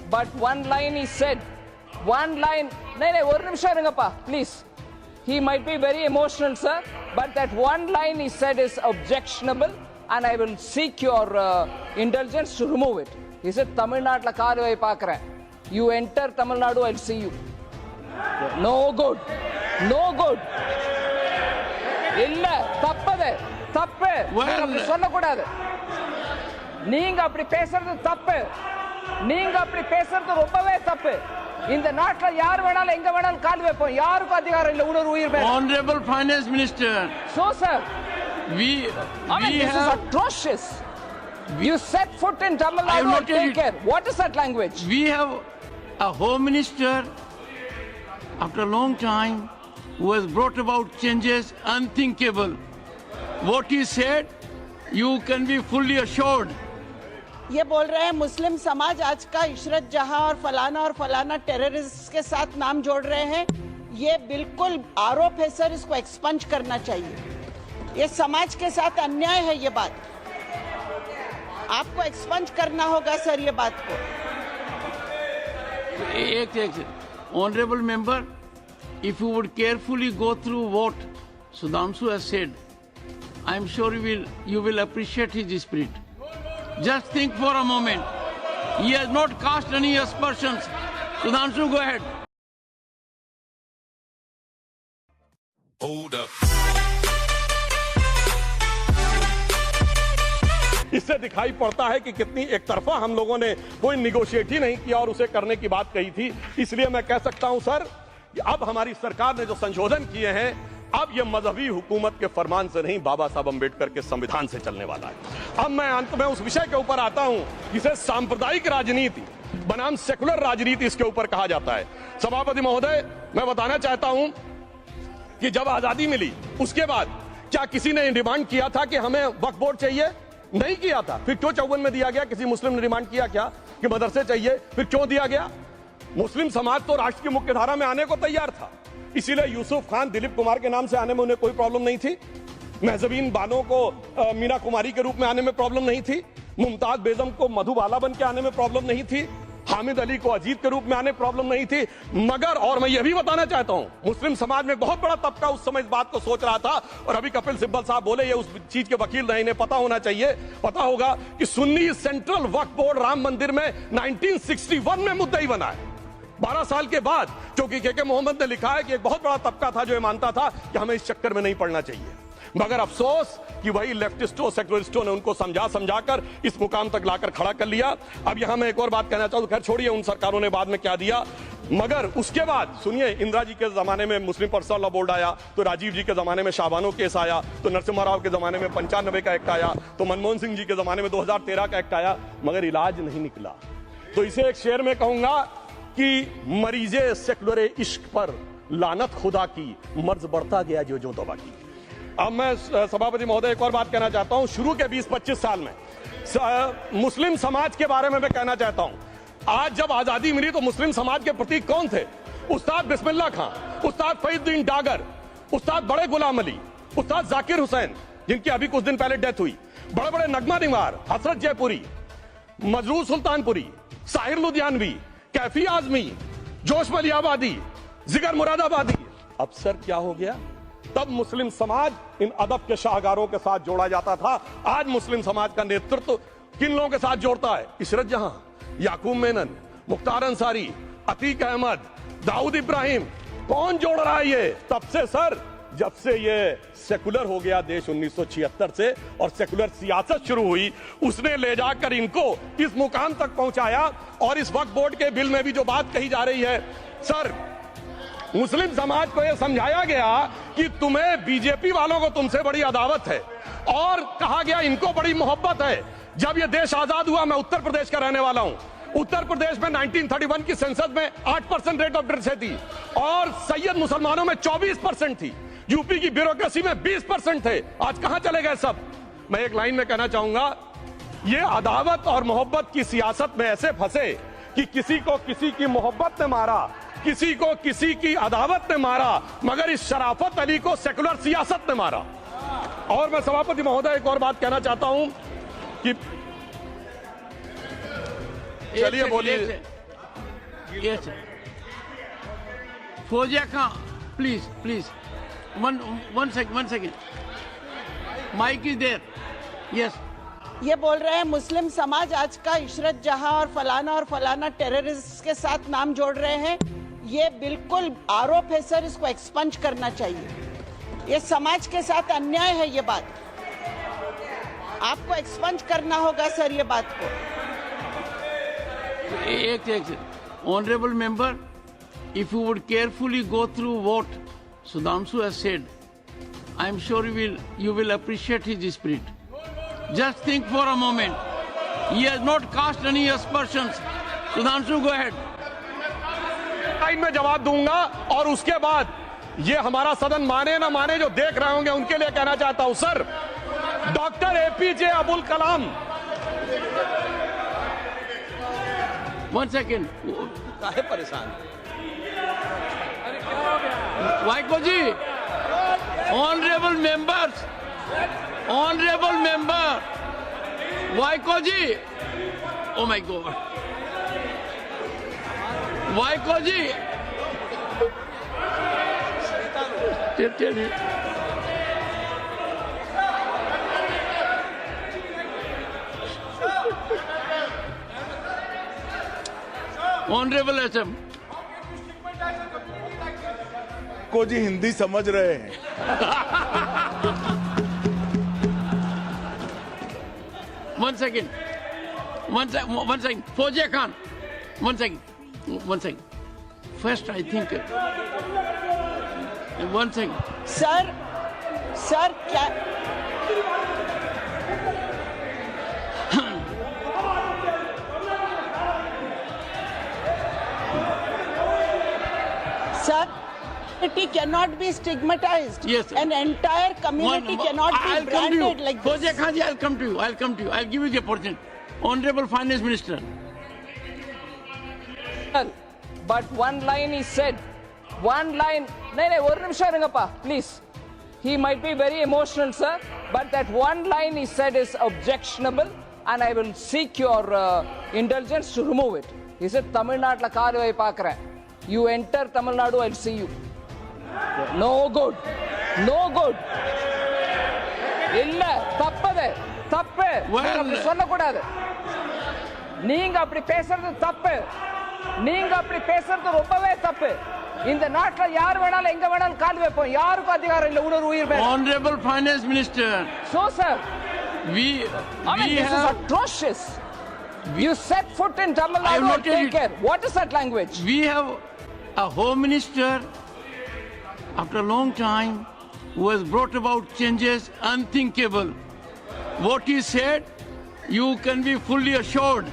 but one line he said, one line. No, one nimisham irungappa, please. He might be very emotional, sir, but that one line he said is objectionable, and I will seek your indulgence to remove it. He said, Tamil Nadu la kaaru vai paakren. You enter Tamil Nadu, I'll see you. No good. No good. இல்ல தப்பது தப்பு அப்படி சொல்லக்கூடாது. நீங்க அப்படி பேசுறது தப்பு. நீங்க அப்படி பேசுறது ரொம்பவே தப்பு. இந்த நாட்டுல யார் வேணாலும் எங்க வேணாலும் கால் வைப்போம். யாருக்கும் அதிகாரம் இல்ல ஒரு உயிர் மேல. Honorable Finance Minister. So sir, this is atrocious. You set foot in Tamil Nadu and take care. What is that language? We have a Home Minister after a long time who has brought about changes unthinkable. What he said, you can be fully assured. ये बोल रहे हैं मुस्लिम समाज आज का इशरत जहां और फलाना टेररिस्ट के साथ नाम जोड़ रहे हैं. ये बिल्कुल आरोप है सर, इसको एक्सपंज करना चाहिए. ये समाज के साथ अन्याय है. ये बात आपको एक्सपंज करना होगा सर. ये बात को एक Honorable Member, if you would carefully go through what Sudhanshu has said, I am sure you will appreciate his spirit. Just think for a moment. He has not cast any aspersions. Sudhanshu, go ahead. Hold up. इससे दिखाई पड़ता है कि कितनी एक तरफा हम लोगों ने कोई निगोशिएट ही नहीं किया और उसे करने की बात कही थी. इसलिए मैं कह सकता हूं सर, अब हमारी सरकार ने जो संशोधन किए हैं, अब ये मजहबी हुकूमत के फरमान से नहीं, बाबा साहब अम्बेडकर के संविधान से चलने वाला है. अब मैं अंत में उस विषय के ऊपर आता हूं जिसे सांप्रदायिक राजनीति बनाम सेकुलर राजनीति इसके ऊपर कहा जाता है. सभापति महोदय, मैं बताना चाहता हूं कि जब आजादी मिली उसके बाद क्या किसी ने डिमांड किया था कि हमें वक्फ बोर्ड चाहिए? नहीं किया था. फिर क्यों 54 में दिया गया? किसी मुस्लिम ने डिमांड किया क्या कि मदरसे चाहिए? फिर क्यों दिया गया? मुस्लिम समाज तो राष्ट्र की मुख्य धारा में आने को तैयार था. इसीलिए यूसुफ खान, दिलीप कुमार के नाम से आने में उन्हें कोई प्रॉब्लम नहीं थी. महजबीन बानो को मीना कुमारी के रूप में आने में प्रॉब्लम नहीं थी. मुमताज बेगम को मधुबाला बन के आने में प्रॉब्लम नहीं थी. हामिद अली को अजीत के रूप में आने प्रॉब्लम नहीं थी. मगर और मैं यह भी बताना चाहता हूं, मुस्लिम समाज में बहुत बड़ा तबका उस समय इस बात को सोच रहा था, और अभी कपिल सिब्बल साहब बोले ये उस चीज के वकील रहे, इन्हें पता होना चाहिए, पता होगा कि सुन्नी सेंट्रल वक्फ बोर्ड राम मंदिर में 1961 में मुद्दई बना है. 12 साल के बाद, क्योंकि के मोहम्मद ने लिखा है कि एक बहुत बड़ा तबका था जो ये मानता था कि हमें इस चक्कर में नहीं पड़ना चाहिए. मगर अफसोस कि वही लेफ्टिस्टों, सेकुलरिस्टों ने उनको समझाकर इस मुकाम तक लाकर खड़ा कर लिया. अब यहां मैं एक और बात कहना चाहूं, खैर छोड़िए उन सरकारों ने बाद में क्या दिया, मगर उसके बाद सुनिए, इंदिरा जी के जमाने में मुस्लिम पर्सनल लॉ बोर्ड आया, तो राजीव जी के जमाने में शाहबानो केस आया, तो नरसिम्हा राव के जमाने में 95 का एक्ट आया, तो मनमोहन सिंह जी के जमाने में 2013 का एक्ट आया, मगर इलाज नहीं निकला. तो इसे एक शेर में कहूंगा कि मरीजे सेकुलर इश्क पर लानत खुदा की, मर्ज बढ़ता गया जो जो तौबा की. अब मैं सभापति महोदय एक और बात कहना चाहता हूं. शुरू के 20-25 साल में मुस्लिम समाज के बारे में मैं कहना चाहता हूं. आज जब आजादी मिली तो मुस्लिम समाज के प्रतीक कौन थे? उस्ताद बिस्मिल्लाह खां, उस्ताद फरीदुद्दीन डागर, उस्ताद बड़े गुलाम अली, उस्ताद जाकिर हुसैन जिनकी अभी कुछ दिन पहले डेथ हुई, बड़े बड़े नगमा निवार, हसरत जयपुरी, मजरूर सुल्तानपुरी, साहिर लुधियानवी, कैफी आजमी, जोश मलियाबादी, जिगर मुरादाबादी. अब सर क्या हो गया? तब मुस्लिम समाज इन अदब के शाहकारों के साथ जोड़ा जाता था. आज मुस्लिम समाज का नेतृत्व किन लोगों के साथ जोड़ता है? इशरत जहां, याकूब मेनन, मुख्तार अंसारी, अतीक अहमद, दाऊद इब्राहिम. कौन जोड़ रहा है ये? तब से सर, जब से ये सेकुलर हो गया देश 1976 से और सेकुलर सियासत शुरू हुई, उसने ले जाकर इनको इस मुकाम तक पहुंचाया. और इस वक्फ बोर्ड के बिल में भी जो बात कही जा रही है सर, मुस्लिम समाज को यह समझाया गया कि तुम्हें बीजेपी वालों को तुमसे बड़ी अदावत है, और कहा गया इनको बड़ी मोहब्बत है. जब यह देश आजाद हुआ, मैं उत्तर प्रदेश का रहने वाला हूं, उत्तर प्रदेश में 1931 की संसद में 8% रेट ऑफ लिटरेसी थी और सैयद मुसलमानों में 24% थी. यूपी की ब्यूरोक्रेसी में 20% थे. आज कहां चले गए सब? मैं एक लाइन में कहना चाहूंगा, ये अदावत और मोहब्बत की सियासत में ऐसे फंसे कि किसी को किसी की मोहब्बत ने मारा, किसी को किसी की अदावत ने मारा, मगर इस शराफत अली को सेकुलर सियासत ने मारा. और मैं सभापति महोदय एक और बात कहना चाहता हूं कि चलिए बोलिए। Yes. Fozia Khan, please. One second. Mic is there. Yes. ये बोल रहे हैं मुस्लिम समाज आज का इशरत जहां और फलाना टेररिस्ट के साथ नाम जोड़ रहे हैं। ये बिल्कुल आरोप है सर, इसको एक्सपंज करना चाहिए। ये समाज के साथ अन्याय है, ये बात आपको एक्सपंज करना होगा सर, ये बात को। एक Honorable member, if you would carefully go through what Sudhanshu has said, I am sure you will appreciate his spirit. Just think for a moment. He has not cast any aspersions. Sudhanshu, go ahead. Time में जवाब दूंगा और उसके बाद ये हमारा सदन माने ना माने जो देख रहे होंगे उनके लिए कहना चाहता हूं sir, doctor APJ Abdul Kalam. One second. काहे परेशान? Vaiko ji, honorable member, Vaiko ji, oh my God, Vaiko ji, tell me. Honorable SM. को जी हिंदी समझ रहे हैं। One second. Fozia Khan. One second. First, I think. One second. Sir क्या Sir, community cannot be stigmatized. Yes. An entire community cannot be branded like this. Fozia Khan ji, I'll come to you. I'll give you the opportunity. Honorable Finance Minister. But one line he said, one line. No, one nimisham irungappa, please. He might be very emotional, sir, but that one line he said is objectionable, and I will seek your indulgence to remove it. He said, Tamil Nadu la kaaruvai paakren. You enter Tamil Nadu, I'll see you. No good. இல்ல தப்பது தப்பு. அப்படி சொல்லக்கூடாது. நீங்க அப்படி பேசுறது தப்பு. நீங்க அப்படி பேசுறது ரொம்பவே தப்பு. இந்த நாட்டுல யார் வேணாலும் எங்க வேணாலும் கால் வைப்போம். யாருக்கும் அதிகாரம் இல்ல ஒரு உயிர் மேல. Honorable Finance Minister. So sir, this is atrocious. You set foot in Tamil Nadu and take care. What is that language? We have a Home Minister after a long time who has brought about changes unthinkable. What he said, you can be fully assured